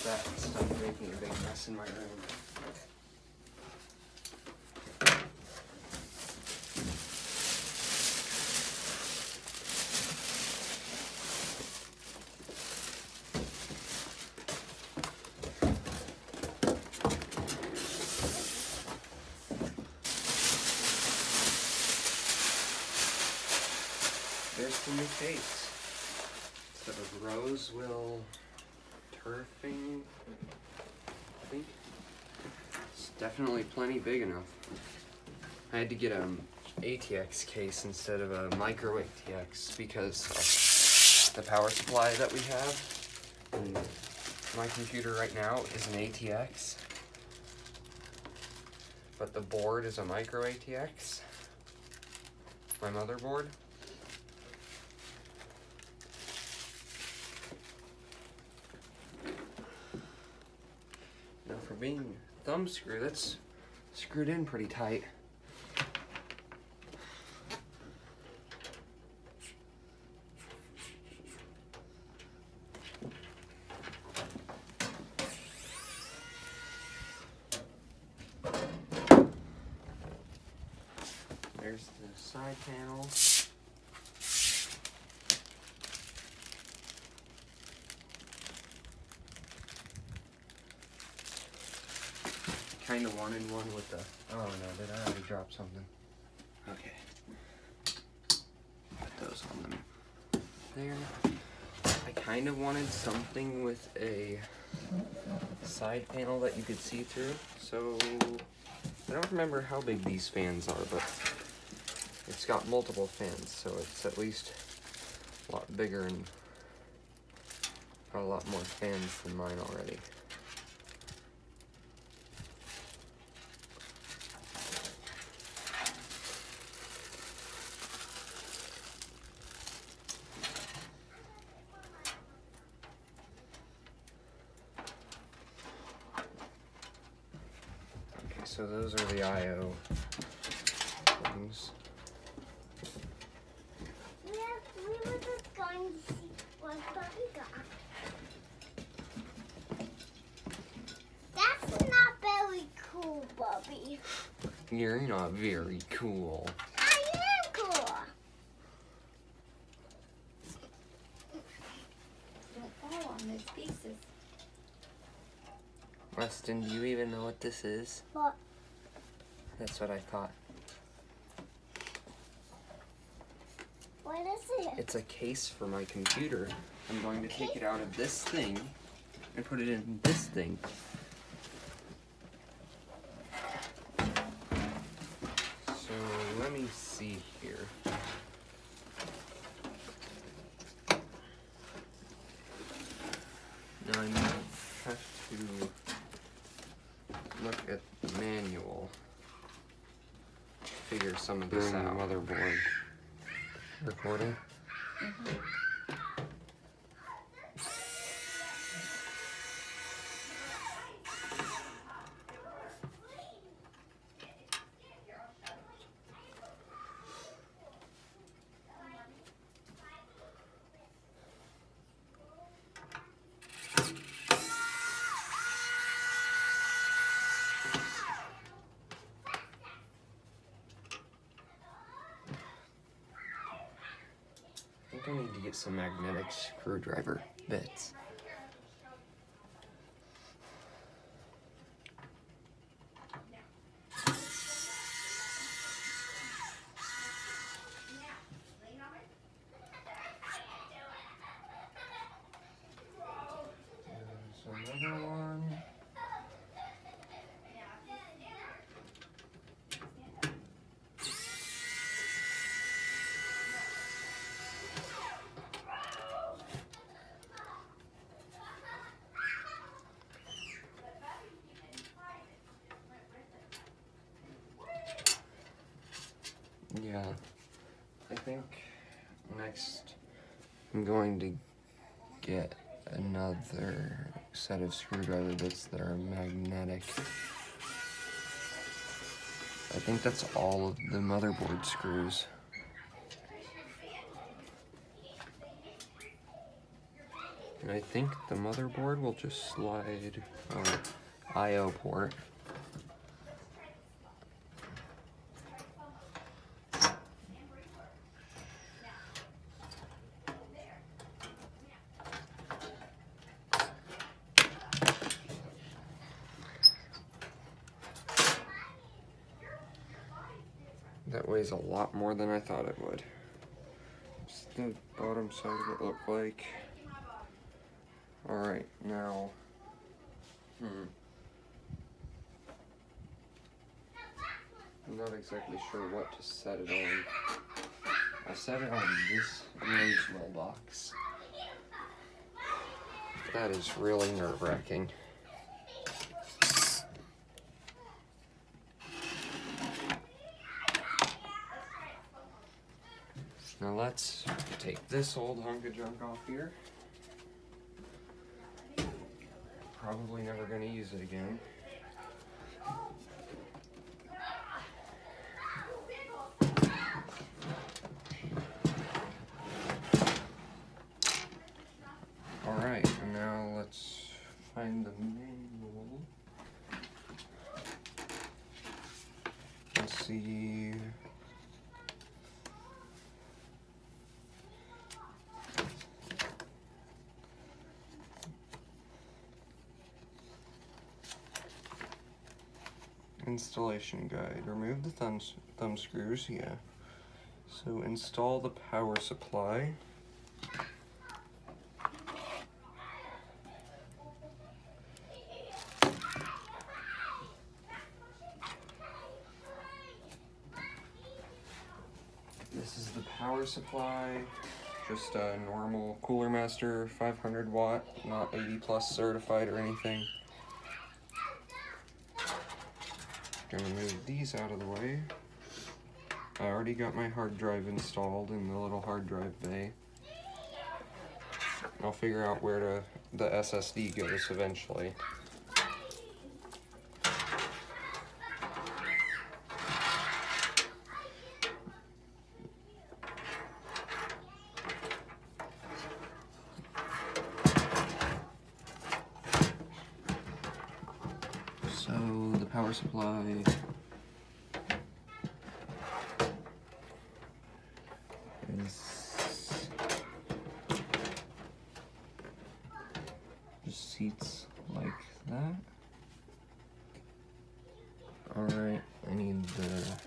That's making a big mess in my room. There's the new case. So the Rosewill turfing, I think. It's definitely plenty big enough. I had to get an ATX case instead of a micro ATX because of the power supply that we have. And my computer right now is an ATX, but the board is a micro ATX, my motherboard. Now for being a thumb screw, that's screwed in pretty tight. There's the side panel. Kind of wanted one with the, oh no, did I already drop something? Okay. Put those on them. There. I kind of wanted something with a side panel that you could see through. So, I don't remember how big these fans are, but it's got multiple fans, so it's at least a lot bigger and got a lot more fans than mine already. So those are the I/O things. We were just going to see what Bubby got. That's not very cool, Bubby. You're not very cool. I am cool. Don't fall on those pieces. Weston, do you even know what this is? What? That's what I thought. What is it? It's a case for my computer. I'm going to take it out of this thing and put it in this thing. So let me see here. Now I might have to look at the manual, figure some of this out. Motherboard recording. I think I need to get some magnetic screwdriver bits. There's another one. Yeah, I think next I'm going to get another set of screwdriver bits that are magnetic. I think that's all of the motherboard screws. And I think the motherboard will just slide I/O port. That weighs a lot more than I thought it would. What's the bottom side of it look like? Alright, now... I'm not exactly sure what to set it on. I'll set it on this Rosewell box. That is really nerve-wracking. Now let's take this old hunk of junk off here. Probably never gonna use it again. Alright, and now let's find the manual. Let's see. Installation guide. Remove the thumb screws, yeah. So install the power supply. This is the power supply. Just a normal Cooler Master 500 watt, not 80 plus certified or anything. Gonna move these out of the way. I already got my hard drive installed in the little hard drive bay. I'll figure out where the SSD goes eventually. So the power supply is just seats like that. Alright, I need the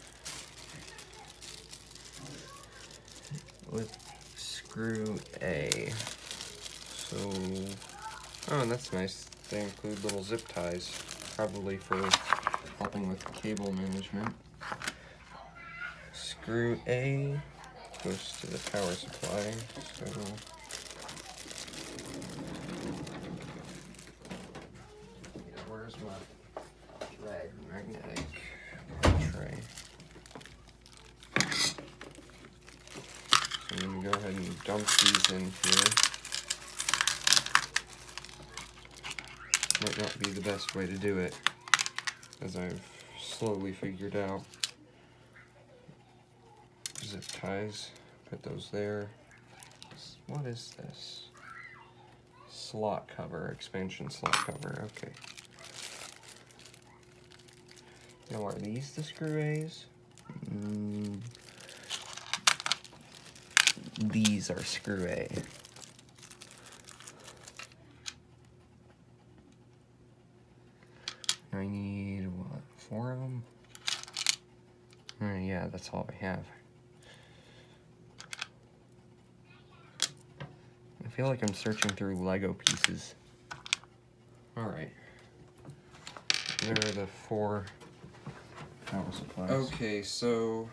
with screw A. So, oh, and that's nice. They include little zip ties. Probably for helping with cable management. Screw A goes to the power supply, so where's my red magnetic tray? So I'm gonna go ahead and dump these in here. Might not be the best way to do it, as I've slowly figured out. Zip ties, put those there. What is this? Slot cover, expansion slot cover, okay. Now are these the screw A's? These are screw A. I need, what, 4 of them? Yeah, that's all I have. I feel like I'm searching through Lego pieces. Alright. There are the 4 power supplies. Okay, so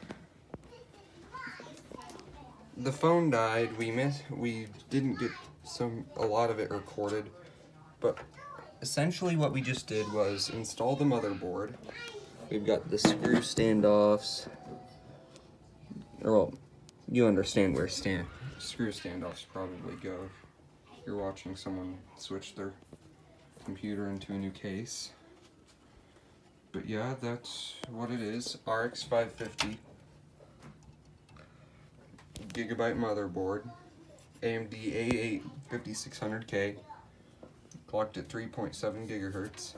the phone died. We didn't get a lot of it recorded, but essentially what we just did was install the motherboard. We've got the screw standoffs. Well, you understand where screw standoffs probably go. You're watching someone switch their computer into a new case. But yeah, that's what it is. RX 550. Gigabyte motherboard. AMD A8 5600K, clocked at 3.7 gigahertz.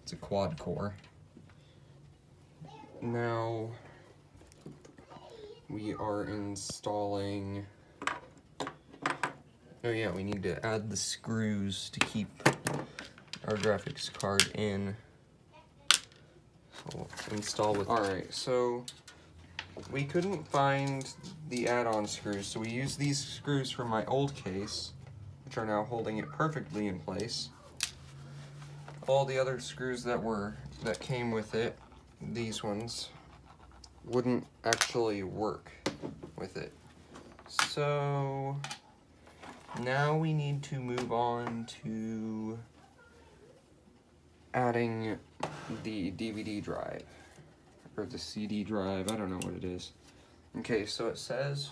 It's a quad core. Now we are installing, oh yeah, we need to add the screws to keep our graphics card in. So we'll install with, alright, so we couldn't find the add-on screws, so we used these screws from my old case, which are now holding it perfectly in place. All the other screws that came with it, these ones, wouldn't actually work with it. So now we need to move on to adding the DVD drive, or the CD drive, I don't know what it is. Okay, so it says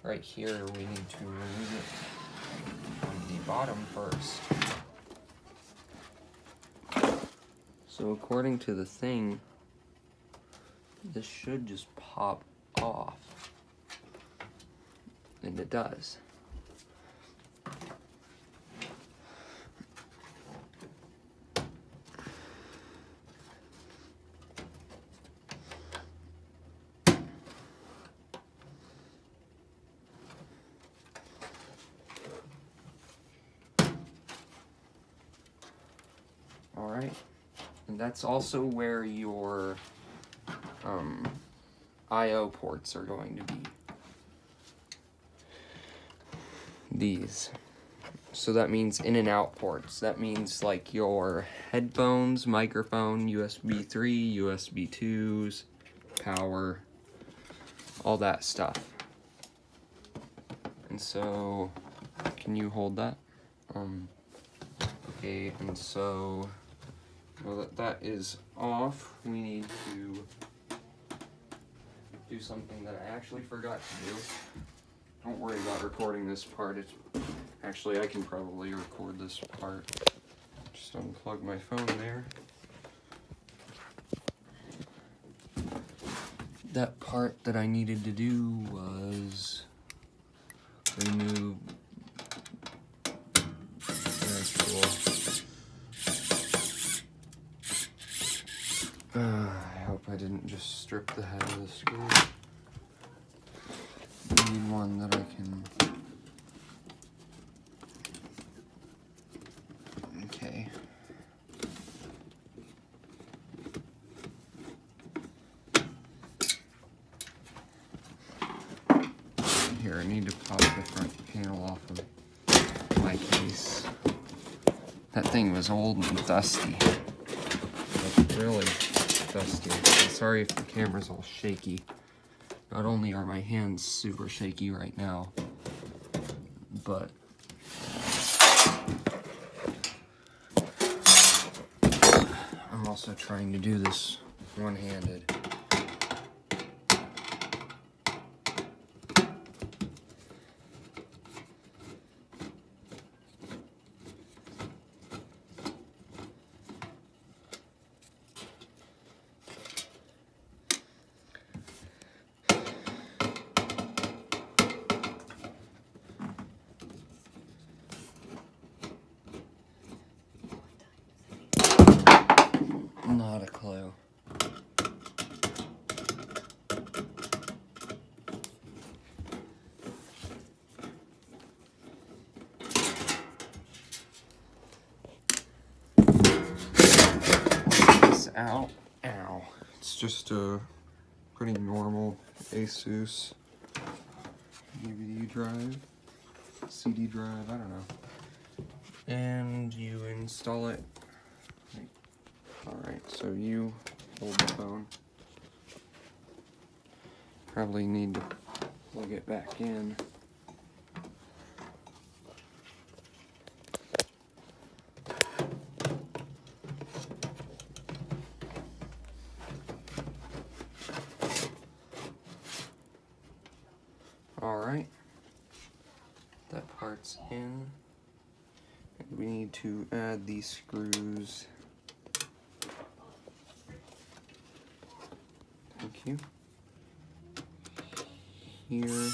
right here we need to remove it on the bottom first. So according to the thing, this should just pop off, and it does. Alright, and that's also where your I/O ports are going to be. These. So that means in and out ports. That means like your headphones, microphone, USB 3, USB 2s, power, all that stuff. And so, can you hold that? Okay, and so now that that is off, we need to do something that I actually forgot to do. Don't worry about recording this part. Actually, I can probably record this part. Just unplug my phone there. That part that I needed to do was remove. Very cool. I hope I didn't just strip the head of the screw. I need one that I can. Okay. Here, I need to pop the front panel off of my case. That thing was old and dusty. Like, really dusty. I'm sorry if the camera's all shaky. Not only are my hands super shaky right now, but I'm also trying to do this one-handed. Not a clue. It's out. Ow. It's just a pretty normal Asus DVD drive, CD drive, I don't know. And you install it. Alright, so you hold the phone. Probably need to plug it back in. Alright, that part's in. And we need to add these screws. Thank you. Here.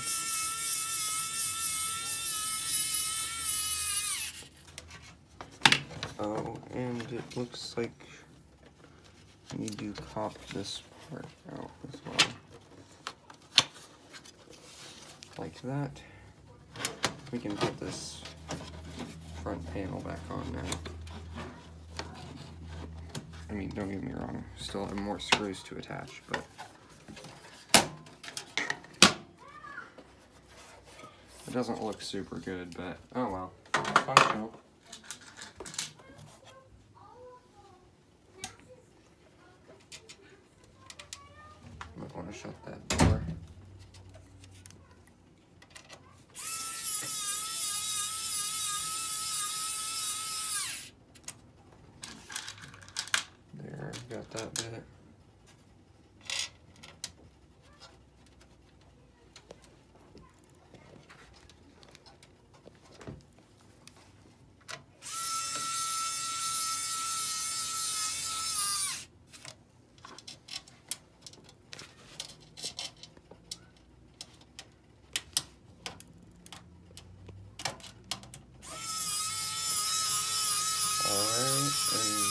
Oh, and it looks like we need to pop this part out as well. Like that. We can put this front panel back on now. I mean, don't get me wrong, still have more screws to attach, but it doesn't look super good, but oh well, functional. Might want to shut that door. There, got that bit. Alright, and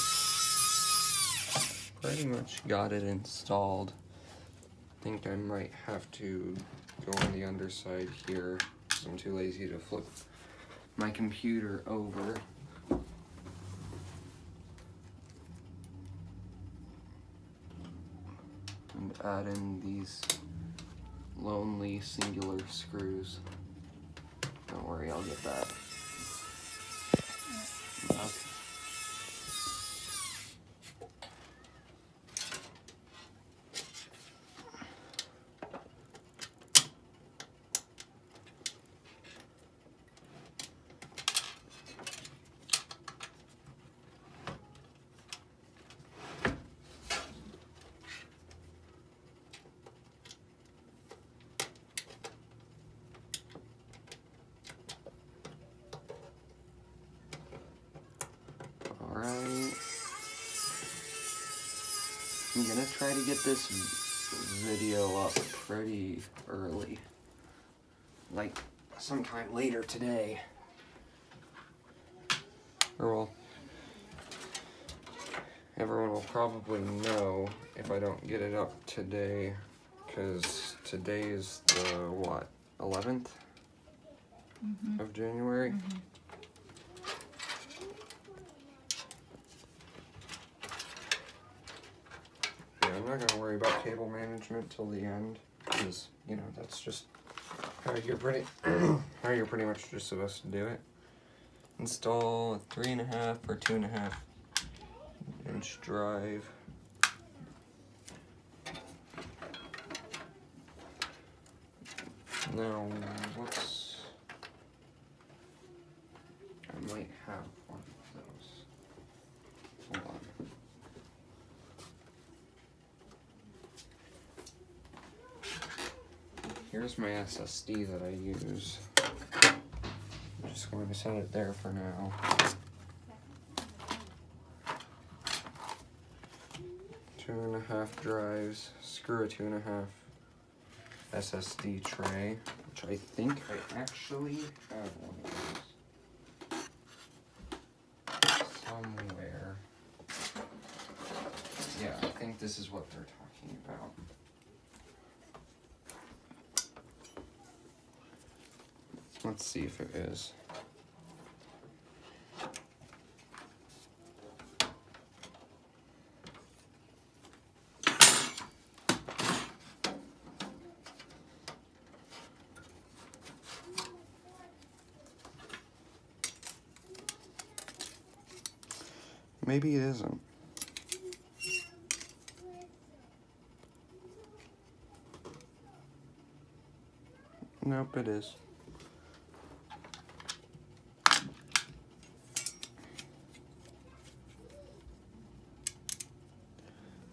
pretty much got it installed. I think I might have to go on the underside here because I'm too lazy to flip my computer over. And add in these lonely singular screws. Don't worry, I'll get that. Okay. Alright. I'm gonna try to get this video up pretty early. Like, sometime later today. Or well, everyone will probably know if I don't get it up today, because today is the, what, 11th of January? I'm not gonna worry about cable management till the end, because you know that's just how you're pretty much just supposed to do it. Install a 3.5 or 2.5 inch drive. Now I might have one of those. Hold on. Here's my SSD that I use. I'm just going to set it there for now. Two and a half drives, screw a 2.5 SSD tray, which I think I actually have one of those somewhere. Yeah, I think this is what they're talking about. Let's see if it is. Maybe it isn't. Nope, it is.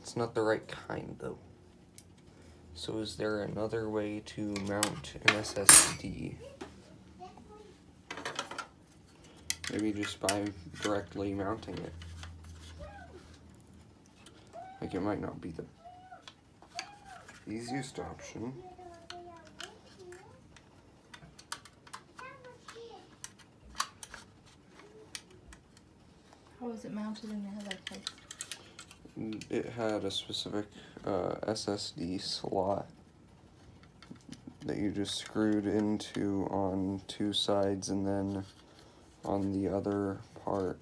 It's not the right kind though. So is there another way to mount an SSD? Maybe just by directly mounting it. Like, it might not be the easiest option. How was it mounted in your other place? It had a specific SSD slot that you just screwed into on two sides, and then on the other part.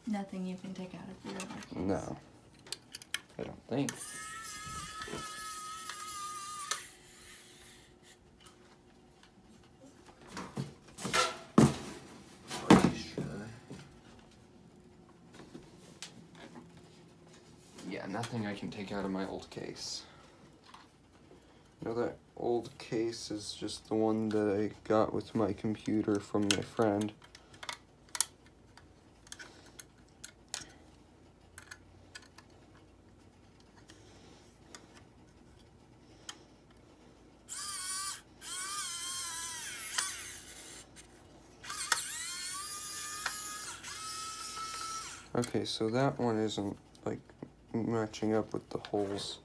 Nothing you can take out of your other case? No, I don't think. Pretty sure. Yeah, nothing I can take out of my old case. You know, that old case is just the one that I got with my computer from my friend. Okay, so that one isn't like matching up with the holes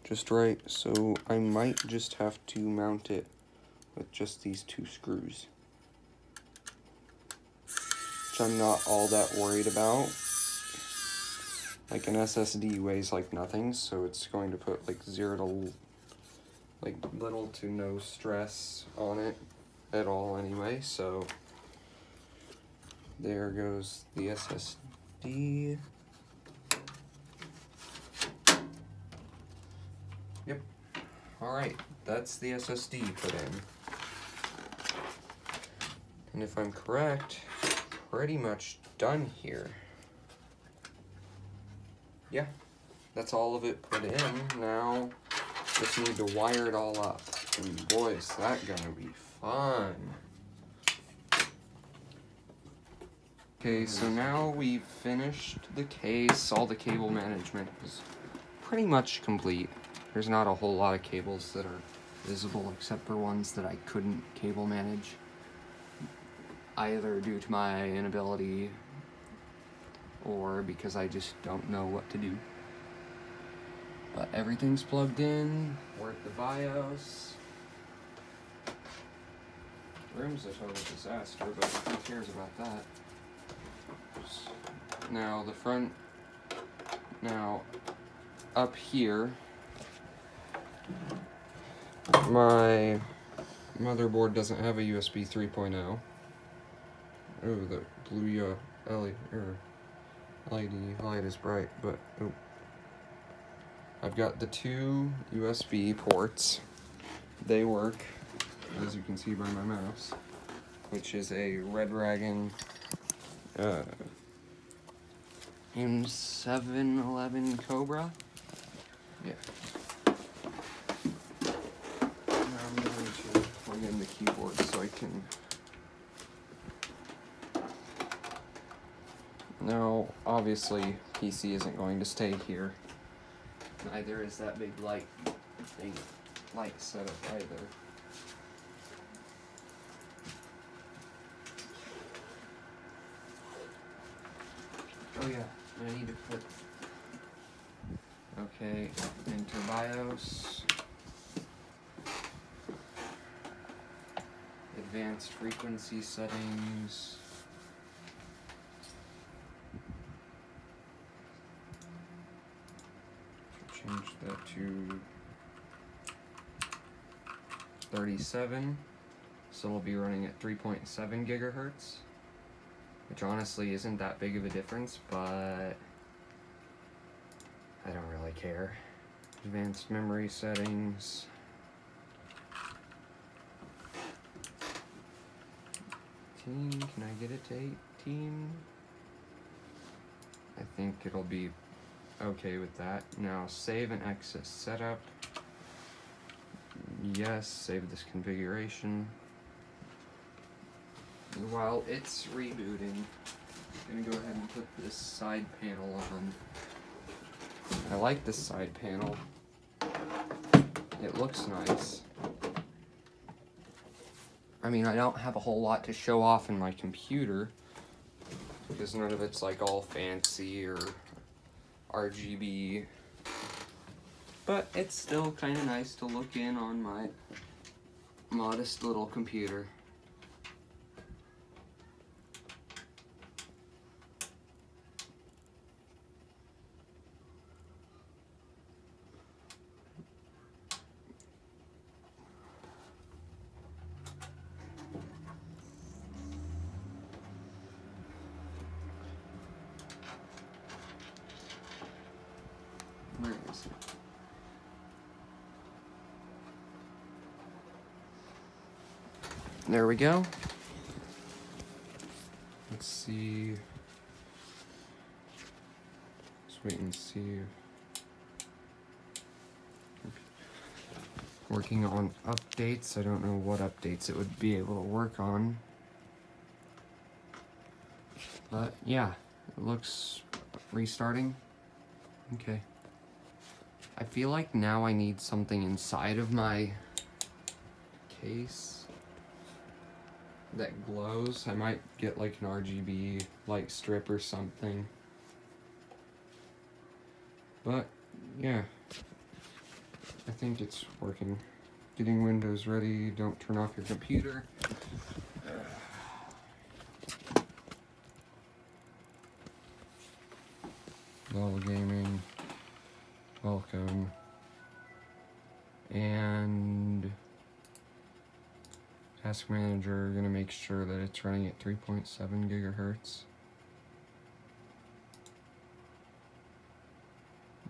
just right, so I might just have to mount it with just these two screws, which I'm not all that worried about. Like, an SSD weighs like nothing, so it's going to put like little to no stress on it at all anyway. So there goes the SSD. Yep. Alright, that's the SSD put in. And if I'm correct, pretty much done here. Yeah, that's all of it put in. Now, just need to wire it all up. And boy, is that gonna be fun. Okay, so now we've finished the case. All the cable management is pretty much complete. There's not a whole lot of cables that are visible except for ones that I couldn't cable manage, either due to my inability or because I just don't know what to do. But everything's plugged in. We're at the BIOS. Room's a total disaster, but who cares about that? Now the front, now up here, my motherboard doesn't have a USB 3.0. Oh, the blue LED light is bright, but oh. I've got the two USB ports. They work, as you can see by my mouse, which is a Redragon M711 Cobra. Yeah. Now I'm going to plug in the keyboard so I can. Now, obviously, PC isn't going to stay here. Neither is that big light setup either. Oh yeah, I need to put, okay, into BIOS, advanced frequency settings, change that to 37, so we'll be running at 3.7 gigahertz. Which honestly isn't that big of a difference, but I don't really care. Advanced memory settings. 18, can I get it to 18? I think it'll be okay with that. Now save and exit setup. Yes, save this configuration. While it's rebooting, I'm gonna go ahead and put this side panel on. I like this side panel. It looks nice. I mean, I don't have a whole lot to show off in my computer because none of it's like all fancy or RGB. But it's still kind of nice to look in on my modest little computer. Where is it? There we go. Let's see. Let's wait and see. Working on updates. I don't know what updates it would be able to work on. But yeah, it looks restarting. Okay. I feel like now I need something inside of my case that glows. I might get like an RGB light strip or something. But yeah, I think it's working. Getting Windows ready. Don't turn off your computer. Lol Gaming, welcome. And Task Manager, gonna make sure that it's running at 3.7 gigahertz.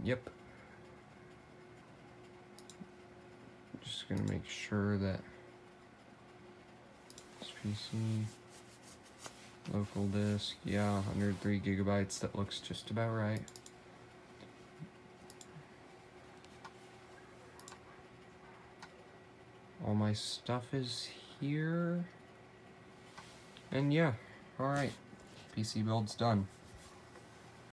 Yep. Just gonna make sure that this PC, local disk, yeah, 103 gigabytes, that looks just about right. All my stuff is here. And yeah, alright. PC build's done.